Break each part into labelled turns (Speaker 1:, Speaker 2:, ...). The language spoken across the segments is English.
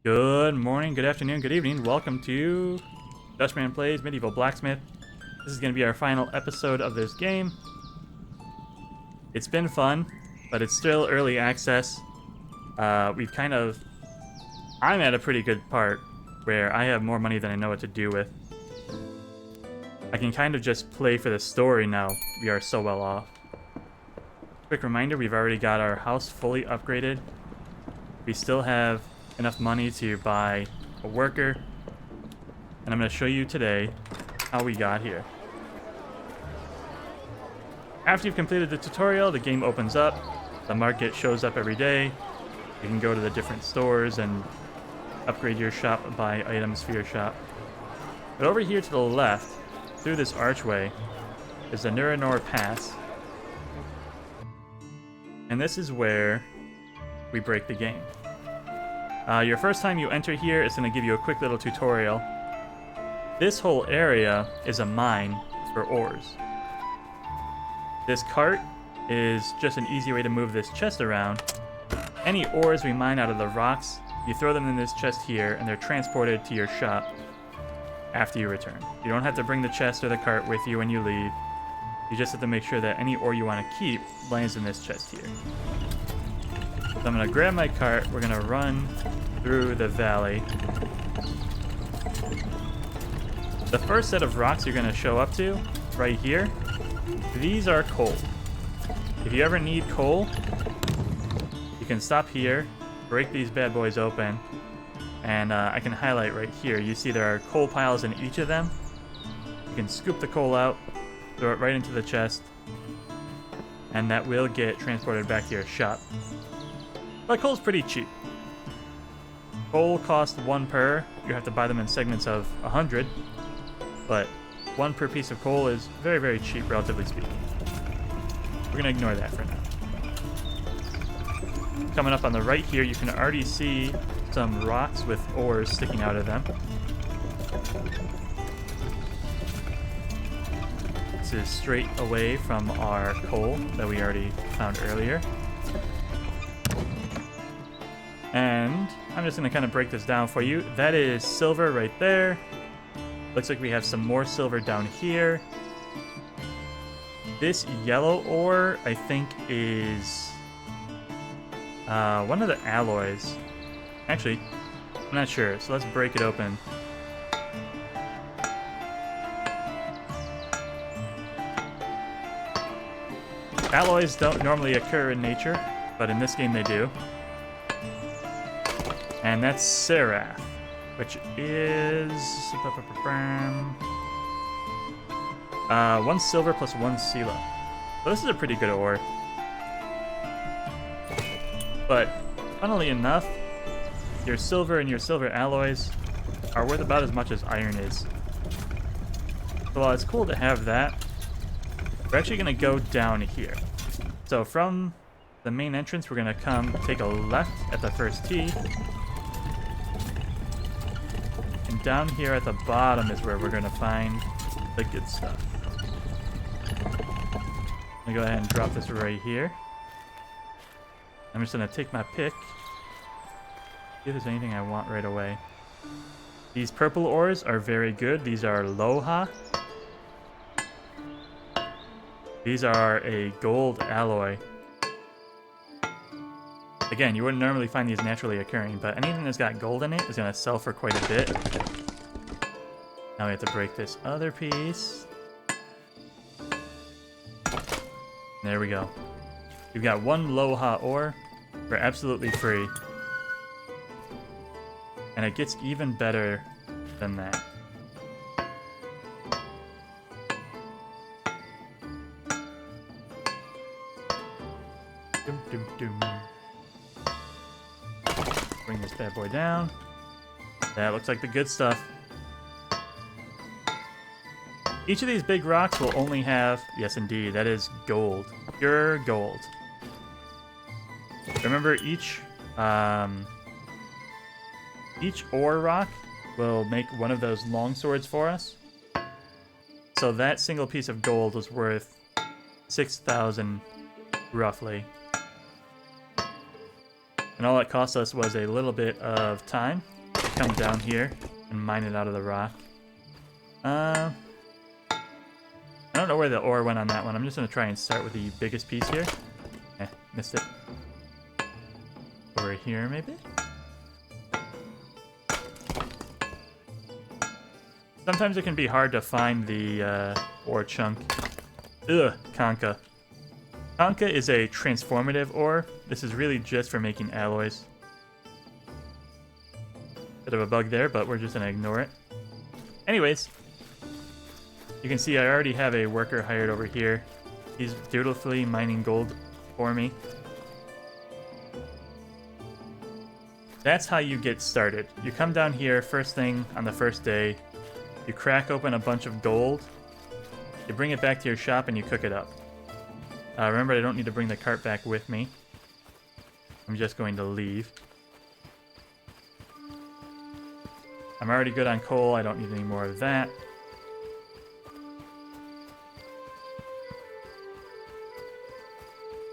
Speaker 1: Good morning, good afternoon, good evening. Welcome to Dutchman Plays Medieval Blacksmith. This is going to be our final episode of this game. It's been fun, but it's still early access. I'm at a pretty good part where I have more money than I know what to do with. I can kind of just play for the story now. We are so well off. Quick reminder, we've already got our house fully upgraded. We still have enough money to buy a worker, and I'm going to show you today how we got here. After you've completed the tutorial, the game opens up. The market shows up every day. You can go to the different stores and upgrade your shop, buy items for your shop. But over here to the left, through this archway, is the Nurenor Pass. And this is where we break the game. Your first time you enter here, it's going to give you a quick little tutorial. This whole area is a mine for ores. This cart is just an easy way to move this chest around. Any ores we mine out of the rocks, you throw them in this chest here, and they're transported to your shop after you return. You don't have to bring the chest or the cart with you when you leave. You just have to make sure that any ore you want to keep lands in this chest here. So I'm going to grab my cart, we're going to run through the valley. The first set of rocks you're going to show up to, right here, these are coal. If you ever need coal, you can stop here, break these bad boys open, and I can highlight right here. You see there are coal piles in each of them. You can scoop the coal out, throw it right into the chest, and that will get transported back to your shop. But coal's pretty cheap. Coal costs 1 per. You have to buy them in segments of 100. But 1 per piece of coal is very, very cheap, relatively speaking. We're going to ignore that for now. Coming up on the right here, you can already see some rocks with ores sticking out of them. This is straight away from our coal that we already found earlier. And I'm just going to kind of break this down for you. That is silver right there. Looks like we have some more silver down here. This yellow ore, I think, is one of the alloys. Actually, I'm not sure, so let's break it open. Alloys don't normally occur in nature, but in this game they do. And that's Seraph, which is 1 silver plus 1 Sila. So this is a pretty good ore. But funnily enough, your silver and your silver alloys are worth about as much as iron is. So while it's cool to have that, we're actually going to go down here. So from the main entrance, we're going to come take a left at the first T. And down here at the bottom is where we're going to find the good stuff. I'm going to go ahead and drop this right here. I'm just going to take my pick. See if there's anything I want right away. These purple ores are very good. These are Loha. These are a gold alloy. Again, you wouldn't normally find these naturally occurring, but anything that's got gold in it is going to sell for quite a bit. Now we have to break this other piece. There we go. We've got 1 Loha ore for absolutely free. And it gets even better than that. Dum, dum, dum. Bring this bad boy down. That looks like the good stuff. Each of these big rocks will only have, yes indeed, that is gold. Pure gold. Remember, each ore rock will make one of those long swords for us. So that single piece of gold was worth 6,000 roughly. And And all it cost us was a little bit of time to come down here and mine it out of the rock. I don't know where the ore went on that one. I'm just going to try and start with the biggest piece here. Missed it. Over here, maybe? Sometimes it can be hard to find the ore chunk. Ugh, Conca. Conca is a transformative ore. This is really just for making alloys. Bit of a bug there, but we're just going to ignore it. Anyways, you can see I already have a worker hired over here. He's dutifully mining gold for me. That's how you get started. You come down here first thing on the first day. You crack open a bunch of gold. You bring it back to your shop and you cook it up. Remember, I don't need to bring the cart back with me. I'm just going to leave. I'm already good on coal. I don't need any more of that.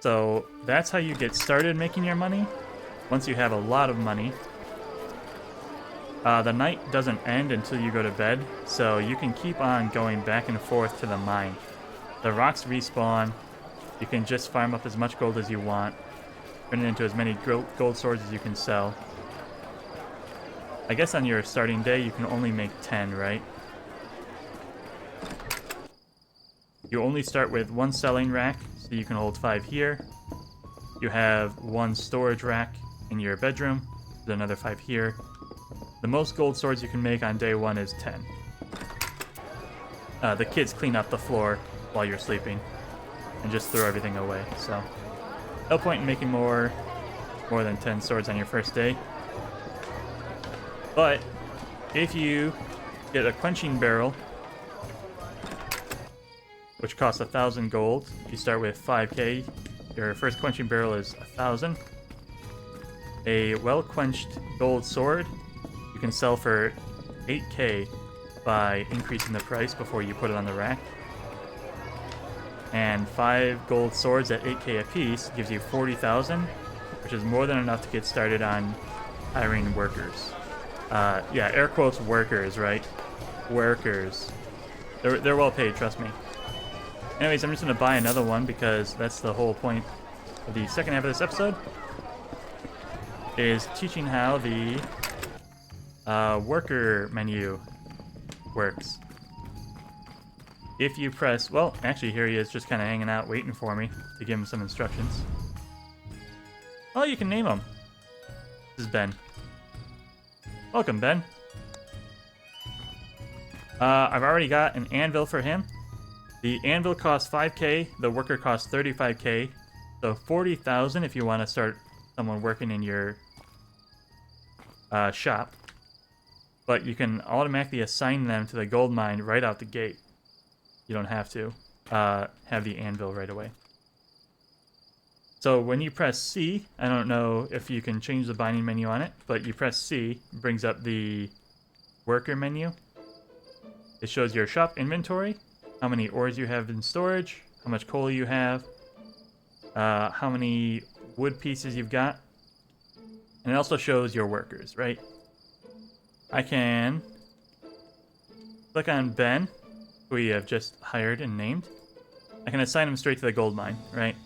Speaker 1: So that's how you get started making your money. Once you have a lot of money, the night doesn't end until you go to bed, so you can keep on going back and forth to the mine. The rocks respawn. You can just farm up as much gold as you want, turn it into as many gold swords as you can sell. I guess on your starting day you can only make 10, right? You only start with one selling rack, so you can hold 5 here. You have one storage rack in your bedroom, there's another 5 here. The most gold swords you can make on day 1 is 10. The kids clean up the floor while you're sleeping and just throw everything away, so no point in making more than 10 swords on your first day. But if you get a quenching barrel, which costs 1,000 gold, you start with 5k. Your first quenching barrel is 1,000. A well-quenched gold sword you can sell for 8k by increasing the price before you put it on the rack. And 5 gold swords at 8k a piece gives you 40,000, which is more than enough to get started on hiring workers. Yeah, air quotes workers, right? Workers. They're well paid, trust me. Anyways, I'm just going to buy another one because that's the whole point of the second half of this episode, is teaching how the worker menu works. If you press, well, actually here he is just kind of hanging out waiting for me to give him some instructions. Oh, you can name him. This is Ben. Welcome, Ben. I've already got an anvil for him. The anvil costs 5k, the worker costs 35k, so 40,000 if you want to start someone working in your shop. But you can automatically assign them to the gold mine right out the gate. You don't have to have the anvil right away. So when you press C, I don't know if you can change the binding menu on it, but you press C, it brings up the worker menu. It shows your shop inventory, how many ores you have in storage, how much coal you have, how many wood pieces you've got, and it also shows your workers, right? I can click on Ben, who we have just hired and named. I can assign him straight to the gold mine, right?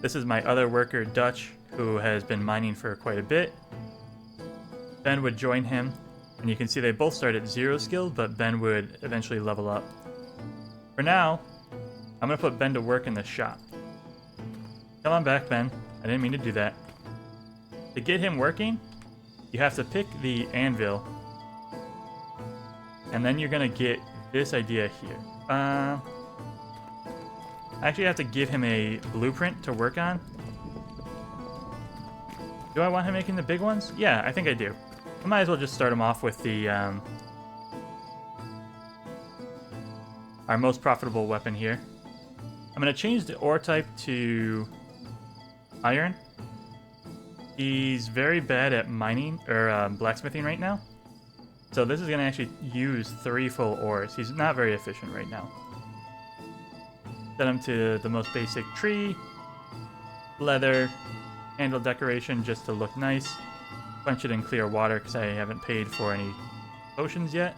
Speaker 1: This is my other worker, Dutch, who has been mining for quite a bit. Ben would join him, and you can see they both start at 0 skill, but Ben would eventually level up. For now, I'm going to put Ben to work in the shop. Come on back, Ben. I didn't mean to do that. To get him working, you have to pick the anvil, and then you're going to get this idea here. I actually have to give him a blueprint to work on. Do I want him making the big ones? Yeah, I think I do. I might as well just start him off with the our most profitable weapon here. I'm going to change the ore type to iron. He's very bad at mining or blacksmithing right now. So this is going to actually use 3 full ores. He's not very efficient right now. Set him to the most basic tree, leather, handle decoration just to look nice. Quench it in clear water because I haven't paid for any potions yet.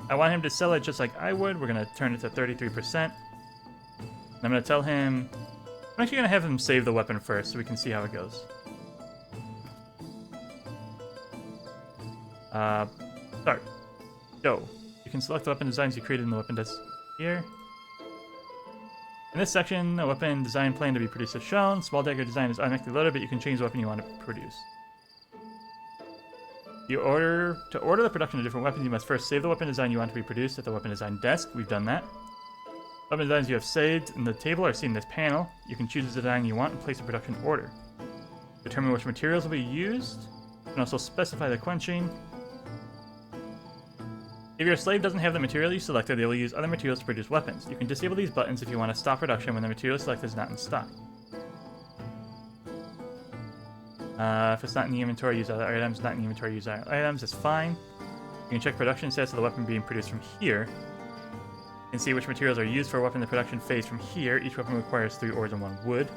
Speaker 1: I want him to sell it just like I would. We're going to turn it to 33%. I'm going to tell him... I'm actually going to have him save the weapon first so we can see how it goes. Start. Go. You can select the weapon designs you created in the weapon desk here. In this section, a weapon design plan to be produced is shown. Small dagger design is automatically loaded, but you can change the weapon you want to produce. To order the production of different weapons, you must first save the weapon design you want to be produced at the weapon design desk. We've done that. Weapon designs you have saved in the table are seen in this panel. You can choose the design you want and place a production order. Determine which materials will be used. You can also specify the quenching. If your slave doesn't have the material you selected, they will use other materials to produce weapons. You can disable these buttons if you want to stop production when the material selected is not in stock. If it's not in the inventory, use other items. Not in the inventory, use other items. It's fine. You can check production stats of the weapon being produced from here. You can see which materials are used for a weapon in the production phase from here. Each weapon requires 3 ores and 1 wood.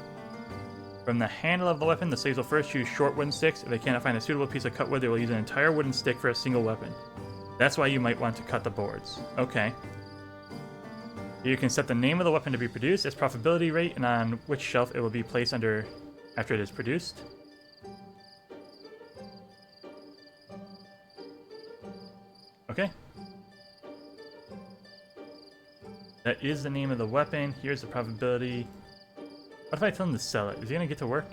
Speaker 1: From the handle of the weapon, the slaves will first choose short wooden sticks. If they cannot find a suitable piece of cut wood, they will use an entire wooden stick for a single weapon. That's why you might want to cut the boards. Okay. You can set the name of the weapon to be produced, its profitability rate, and on which shelf it will be placed under after it is produced. Okay. That is the name of the weapon. Here's the probability. What if I tell him to sell it? Is he gonna get to work?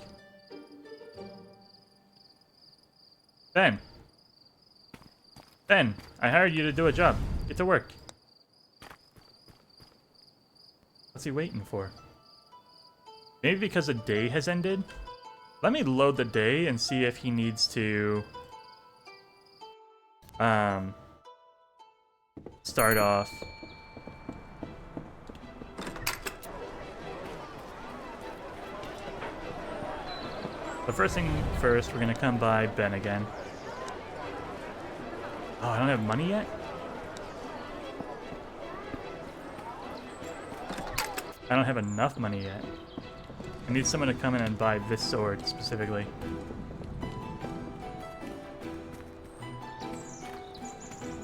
Speaker 1: Ben! Ben, I hired you to do a job. Get to work. What's he waiting for? Maybe because the day has ended? Let me load the day and see if he needs to... start off. The first thing first, we're gonna come by Ben again. Oh, I don't have money yet? I don't have enough money yet. I need someone to come in and buy this sword specifically.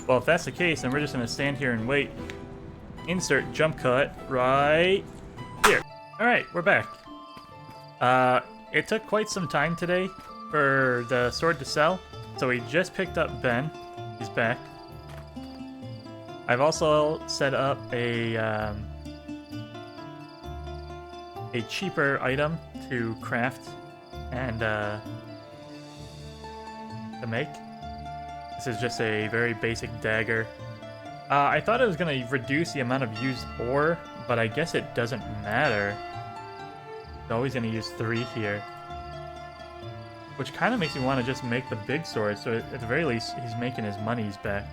Speaker 1: Well, if that's the case, then we're just gonna stand here and wait. Insert jump cut right here. Alright, we're back. It took quite some time today for the sword to sell, so we just picked up Ben. He's back. I've also set up a cheaper item to craft and to make. This is just a very basic dagger. I thought it was going to reduce the amount of used ore, but I guess it doesn't matter. It's always going to use 3 here. Which kind of makes me want to just make the big sword, so at the very least, he's making his money back.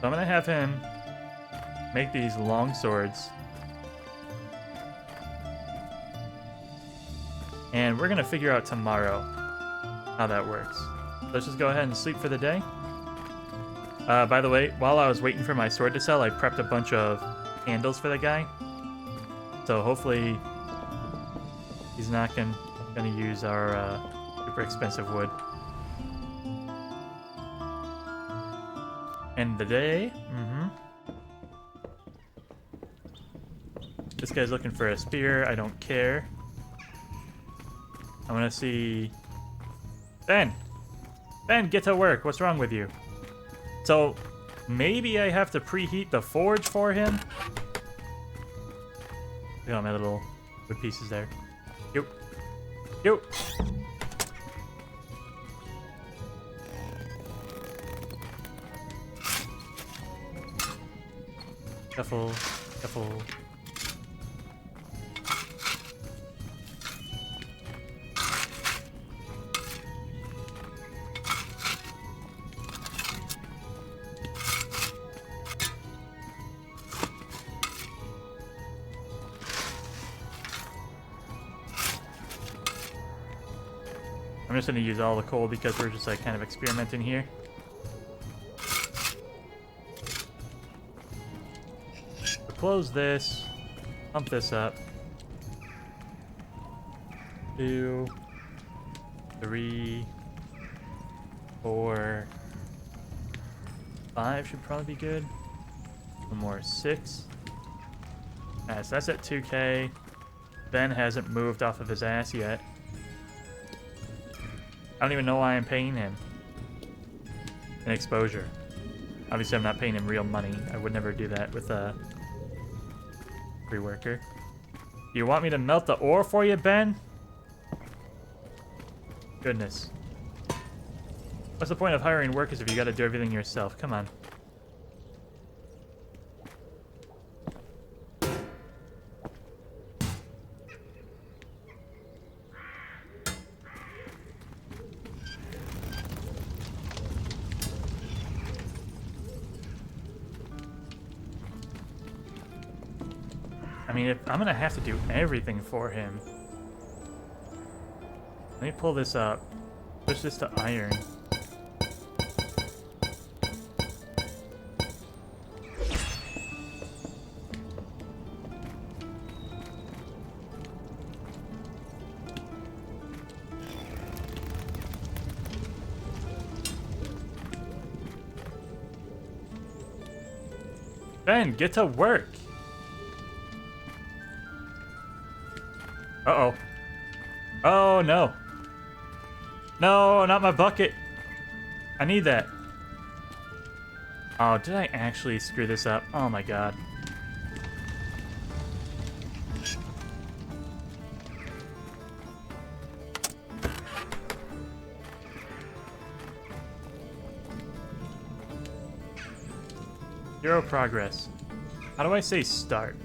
Speaker 1: So I'm going to have him make these long swords. And we're going to figure out tomorrow how that works. Let's just go ahead and sleep for the day. By the way, while I was waiting for my sword to sell, I prepped a bunch of handles for the guy. So hopefully he's not gonna use our super expensive wood. End the day. This guy's looking for a spear. I don't care. I want to see... Ben! Ben, get to work. What's wrong with you? So, maybe I have to preheat the forge for him? Look at my little wood pieces there. Yo. Yo. Shuffle. Shuffle. I'm just gonna use all the coal because we're just like kind of experimenting here. We'll close this, pump this up. 2, 3, 4, 5 should probably be good. One more, 6. Alright, so that's at 2k. Ben hasn't moved off of his ass yet. I don't even know why I'm paying him an exposure. Obviously, I'm not paying him real money. I would never do that with a free worker. You want me to melt the ore for you, Ben? Goodness. What's the point of hiring workers if you gotta do everything yourself? Come on. I mean, if I'm gonna have to do everything for him. Let me pull this up. Switch this to iron. Ben, get to work. Uh-oh. Oh, no. No, not my bucket. I need that. Oh, did I actually screw this up? Oh my god. Zero progress. How do I say start?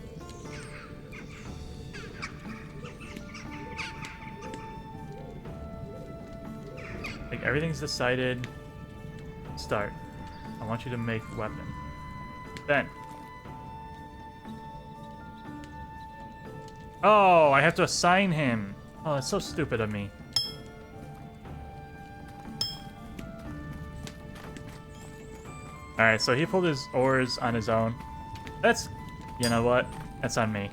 Speaker 1: Like, everything's decided. Start. I want you to make weapon. Then. Oh, I have to assign him. Oh, that's so stupid of me. Alright, so he pulled his ores on his own. That's, you know what? That's on me.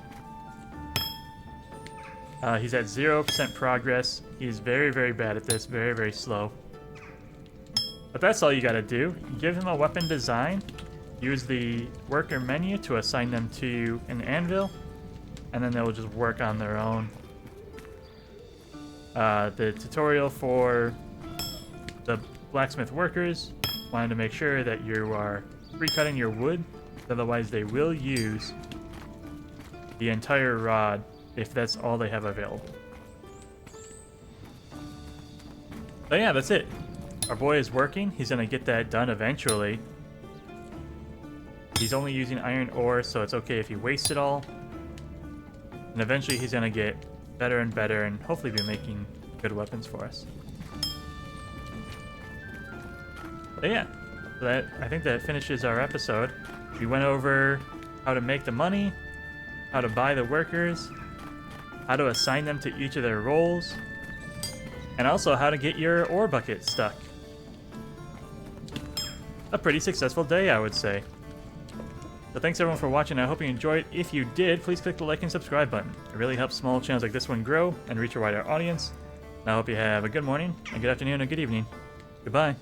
Speaker 1: He's at 0% progress. He's very, very bad at this. Very, very slow. But that's all you gotta do. Give him a weapon design. Use the worker menu to assign them to an anvil. And then they'll just work on their own. The tutorial for the blacksmith workers. Wanted to make sure that you are pre-cutting your wood. Otherwise, they will use the entire rod if that's all they have available. So yeah, that's it. Our boy is working. He's gonna get that done eventually. He's only using iron ore, so it's okay if he wastes it all. And eventually he's gonna get better and better and hopefully be making good weapons for us. But yeah, so I think that finishes our episode. We went over how to make the money, how to buy the workers, how to assign them to each of their roles, and also how to get your ore bucket stuck. A pretty successful day, I would say. So thanks everyone for watching. I hope you enjoyed. If you did, please click the like and subscribe button. It really helps small channels like this one grow and reach a wider audience. And I hope you have a good morning, a good afternoon, and a good evening. Goodbye.